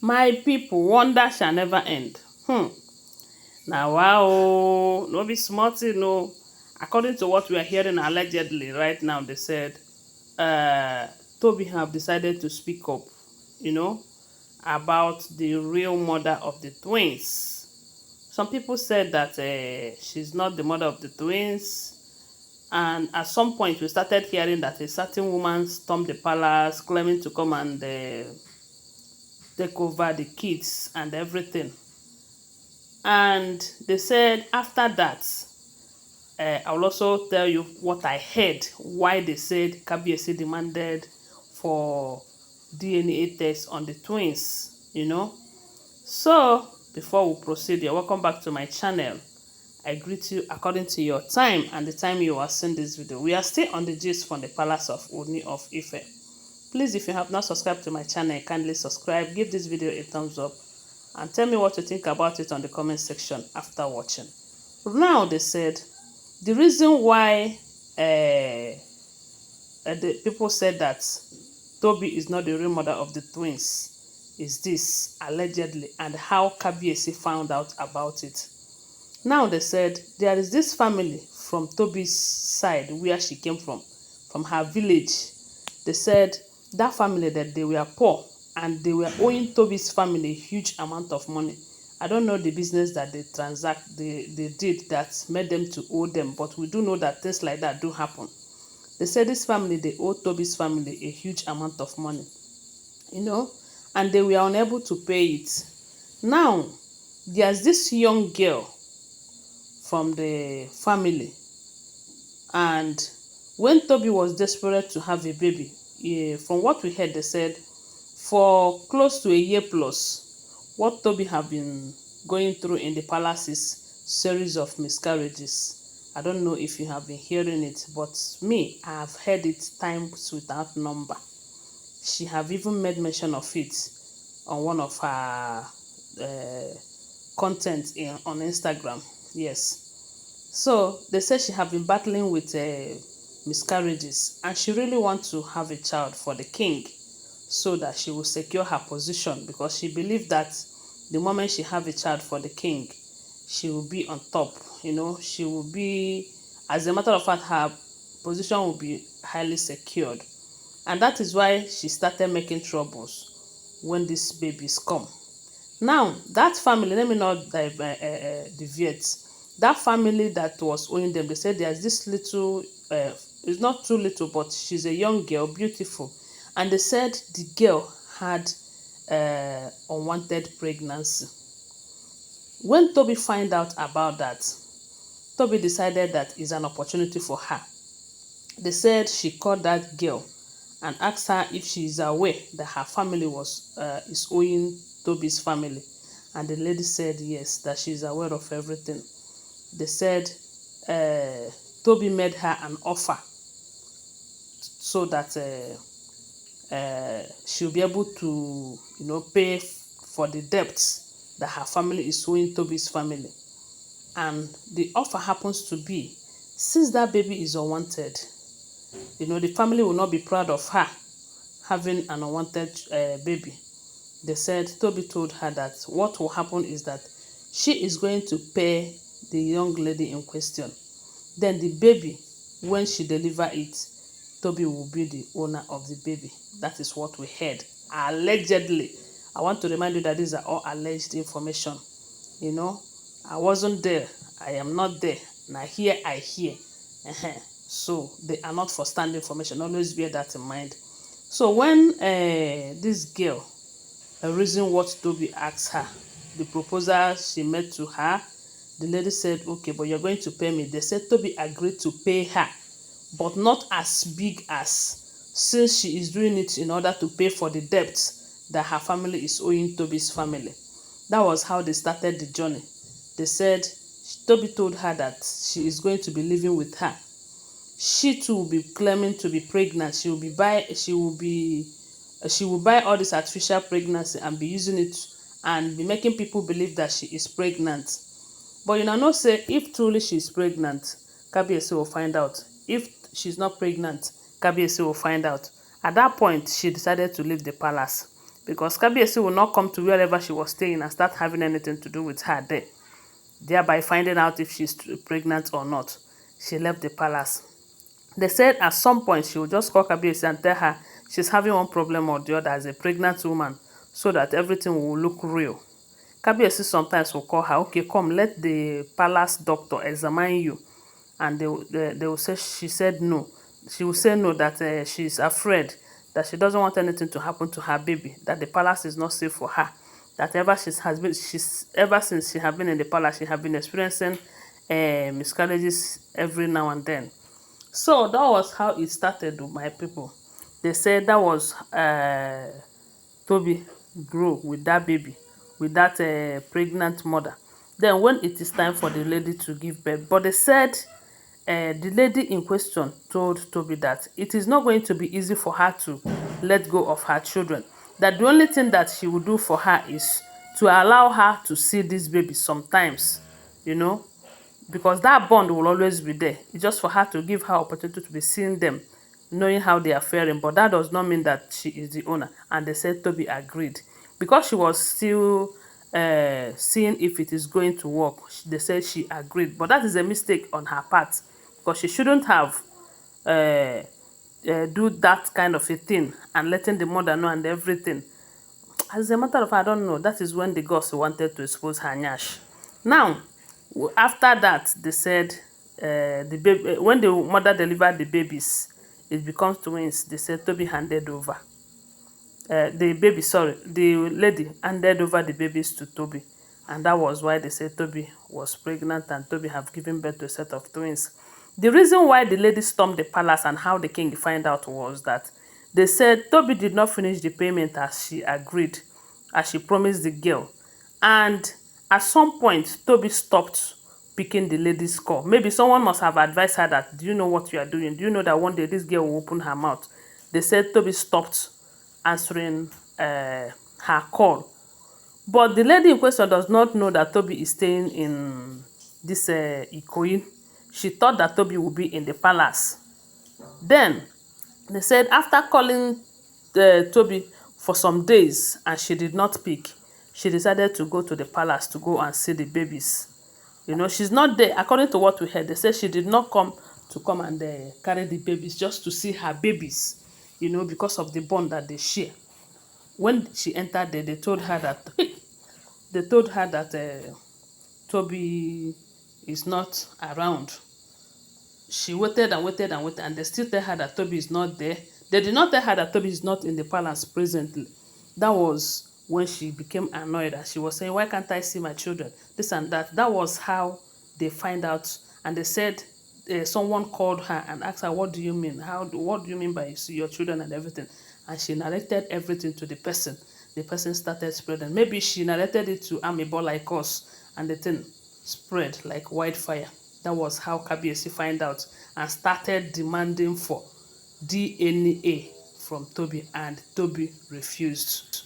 My people, wonder shall never end. Now, wow, no be smart, no. According to what we are hearing allegedly right now, they said Toby have decided to speak up, about the real mother of the twins. Some people said that she's not the mother of the twins. And at some point, we started hearing that a certain woman stormed the palace, claiming to come and take over the kids and everything. And they said after that, I will also tell you what I heard, why they said Kabieyesi demanded for DNA test on the twins. So, before we proceed, you're welcome back to my channel. I greet you according to your time and the time you are seeing this video. We are still on the gist from the palace of Ooni of Ife. Please, if you have not subscribed to my channel, kindly subscribe, give this video a thumbs up, and tell me what you think about it on the comment section after watching. Now, they said the reason why the people said that Toby is not the real mother of the twins is this, allegedly, and how Kabieyesi found out about it. Now, they said there is this family from Toby's side where she came from her village. They said that family, that they were poor and they were owing Toby's family a huge amount of money. I don't know the business that they did that made them to owe them, but we do know that things like that do happen. They said this family, they owe Toby's family a huge amount of money, and they were unable to pay it. Now, there's this young girl from the family, and when Toby was desperate to have a baby, from what we heard, they said for close to a year plus, what Toby have been going through in the palace is series of miscarriages. I don't know if you have been hearing it, but me, I have heard it times without number. She have even made mention of it on one of her content on Instagram. Yes. So they said she have been battling with miscarriages, and she really wants to have a child for the king so that she will secure her position, because she believed that the moment she have a child for the king, she will be on top. She will be, as a matter of fact, her position will be highly secured. And that is why she started making troubles when these babies come. Now, that family, let me not deviate. That family that was owing them, they said there's this little, it's not too little, but she's a young girl, beautiful. And they said the girl had unwanted pregnancy. When Toby find out about that, Toby decided that is an opportunity for her. They said she called that girl and asked her if she is aware that her family is owing Toby's family. And the lady said yes, that she is aware of everything. They said Toby made her an offer so that she'll be able to, pay for the debts that her family is owing Toby's family. And the offer happens to be, since that baby is unwanted, the family will not be proud of her having an unwanted baby. They said Toby told her that what will happen is that she is going to pay the young lady in question. Then the baby, when she deliver it, Toby will be the owner of the baby. That is what we heard. Allegedly. I want to remind you that these are all alleged information. I wasn't there. I am not there. Now here I hear. So they are not for stand information. Always bear that in mind. So when this girl reason what Toby asked her, the proposal she made to her, the lady said, okay, but you're going to pay me. They said Toby agreed to pay her, but not as big as, since she is doing it in order to pay for the debts that her family is owing Toby's family. That was how they started the journey. They said Toby told her that she is going to be living with her. She too will be claiming to be pregnant. She will buy all this artificial pregnancy and be using it and be making people believe that she is pregnant. But not say if truly she is pregnant, Kabieyesi will find out. If she's not pregnant, Kabieyesi will find out. At that point, she decided to leave the palace. because Kabieyesi will not come to wherever she was staying and start having anything to do with her there, thereby finding out if she's pregnant or not. She left the palace. They said at some point she will just call Kabieyesi and tell her she's having one problem or the other as a pregnant woman, so that everything will look real. Kabieyesi sometimes will call her, okay, come, let the palace doctor examine you. And they will say, she said no. She will say no, that she's afraid, that she doesn't want anything to happen to her baby, that the palace is not safe for her, that ever since she has been in the palace, she has been experiencing miscarriages every now and then. So that was how it started, my people. They said that was Toby grew with that baby, with that pregnant mother. Then when it is time for the lady to give birth, but they said the lady in question told Toby that it is not going to be easy for her to let go of her children. That the only thing that she will do for her is to allow her to see this baby sometimes, you know, because that bond will always be there. It's just for her to give her opportunity to be seeing them, knowing how they are faring. But that does not mean that she is the owner. And they said Toby agreed. Because she was still seeing if it is going to work, they said she agreed. But that is a mistake on her part, because she shouldn't have do that kind of a thing and letting the mother know and everything. As a matter of fact, I don't know. That is when the gods wanted to expose her nyash. Now, after that, they said the baby, when the mother delivered the babies, it becomes twins. They said Toby handed over the baby. Sorry, the lady handed over the babies to Toby, and that was why they said Toby was pregnant and Toby have given birth to a set of twins. The reason why the lady stormed the palace and how the king find out was that they said Toby did not finish the payment as she agreed, as she promised the girl. And at some point, Toby stopped picking the lady's call. Maybe someone must have advised her that, do you know what you are doing? Do you know that one day this girl will open her mouth? They said Toby stopped answering her call. But the lady in question does not know that Toby is staying in this Ikoyi. She thought that Toby would be in the palace. Then they said after calling Toby for some days and she did not pick, she decided to go to the palace to go and see the babies. You know, she's not there. According to what we heard, they said she did not come and carry the babies, just to see her babies, you know, because of the bond that they share. When she entered there, they told her that Toby is not around. She waited and waited and waited, and they still tell her that Toby is not there. They did not tell her that Toby is not in the palace presently. That was when she became annoyed, and she was saying, why can't I see my children? This and that. That was how they find out. And they said someone called her and asked her, what do you mean? What do you mean by you see your children and everything? And she narrated everything to the person. The person started spreading. Maybe she narrated it to amebo like us, and the thing spread like wildfire. That was how Kabieyesi find out and started demanding for DNA from Toby, and Toby refused.